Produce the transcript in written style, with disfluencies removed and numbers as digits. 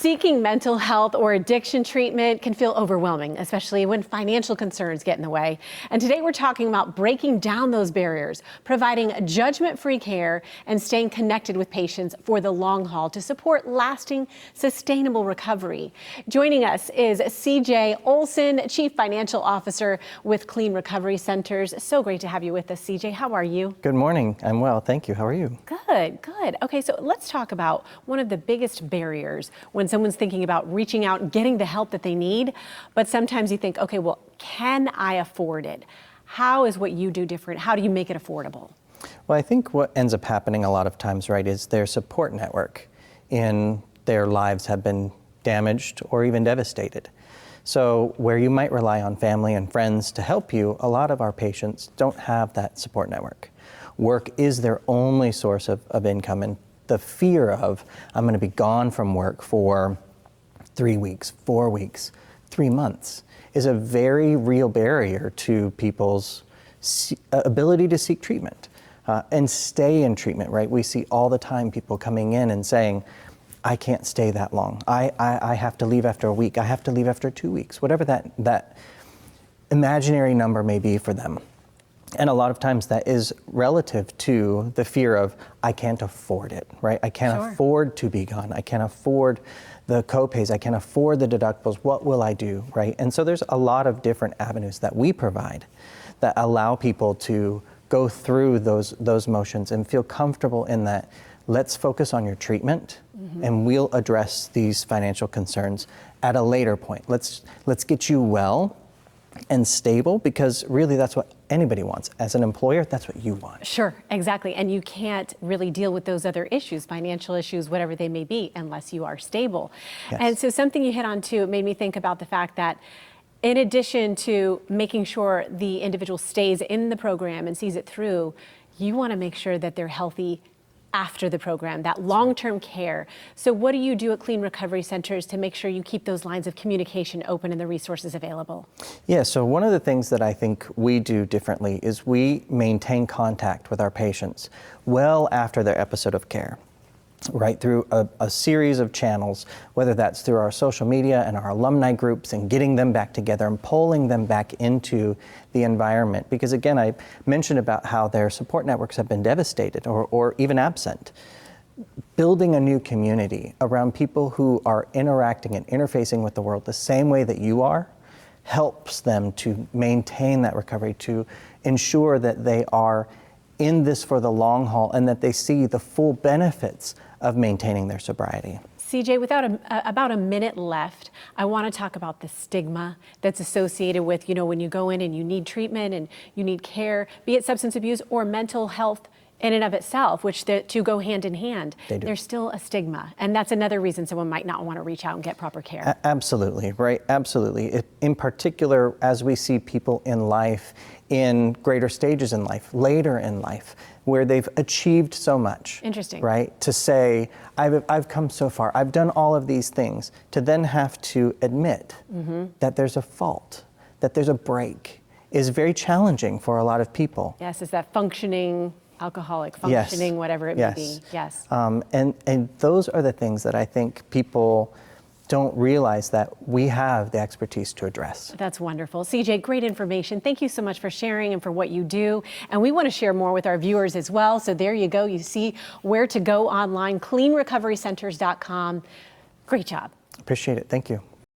Seeking mental health or addiction treatment can feel overwhelming, especially when financial concerns get in the way. And today we're talking about breaking down those barriers, providing judgment-free care, and staying connected with patients for the long haul to support lasting, sustainable recovery. Joining us is CJ Olson, Chief Financial Officer with Clean Recovery Centers. So great to have you with us, CJ. How are you? Good morning. I'm well, thank you. How are you? Good, good. Okay, so let's talk about one of the biggest barriers when someone's thinking about reaching out and getting the help that they need, but sometimes you think, okay, well, can I afford it? How is what you do different? How do you make it affordable? Well, I think what ends up happening a lot of times, right, is their support network in their lives have been damaged or even devastated. So where you might rely on family and friends to help you, a lot of our patients don't have that support network. Work is their only source of income, and the fear of, I'm going to be gone from work for 3 weeks, 4 weeks, 3 months, is a very real barrier to people's ability to seek treatment and stay in treatment, right? We see all the time people coming in and saying, I can't stay that long. I have to leave after a week. I have to leave after 2 weeks, whatever that imaginary number may be for them. And a lot of times that is relative to the fear of, I can't afford it, right? I can't afford to be gone. I can't afford the co-pays. I can't afford the deductibles. What will I do, right? And so there's a lot of different avenues that we provide that allow people to go through those motions and feel comfortable in that. Let's focus on your treatment, and we'll address these financial concerns at a later point. Let's get you well and stable, because really that's what anybody wants. As an employer, that's what you want. Sure, exactly. And you can't really deal with those other issues, financial issues, whatever they may be, unless you are stable. Yes. And so something you hit on too, it made me think about the fact that in addition to making sure the individual stays in the program and sees it through, you want to make sure that they're healthy after the program, that long-term care. So what do you do at Clean Recovery Centers to make sure you keep those lines of communication open and the resources available? Yeah, so one of the things that I think we do differently is we maintain contact with our patients well after their episode of care, right, through a series of channels, whether that's through our social media and our alumni groups and getting them back together and pulling them back into the environment. Because again, I mentioned about how their support networks have been devastated or even absent. Building a new community around people who are interacting and interfacing with the world the same way that you are helps them to maintain that recovery, to ensure that they are in this for the long haul and that they see the full benefits of maintaining their sobriety. CJ, about a minute left, I want to talk about the stigma that's associated with, when you go in and you need treatment and you need care, be it substance abuse or mental health in and of itself, which the two go hand in hand. There's still a stigma, and that's another reason someone might not want to reach out and get proper care. Absolutely, right, absolutely. In particular, as we see people in life, in greater stages in life, later in life, where they've achieved so much. Interesting. Right? To say, I've come so far, I've done all of these things, to then have to admit that there's a fault, that there's a break, is very challenging for a lot of people. Yes, is that functioning alcoholic, functioning, whatever it may be. Yes. And those are the things that I think people don't realize that we have the expertise to address. That's wonderful. CJ, great information. Thank you so much for sharing and for what you do. And we want to share more with our viewers as well. So there you go. You see where to go online, cleanrecoverycenters.com. Great job. Appreciate it. Thank you.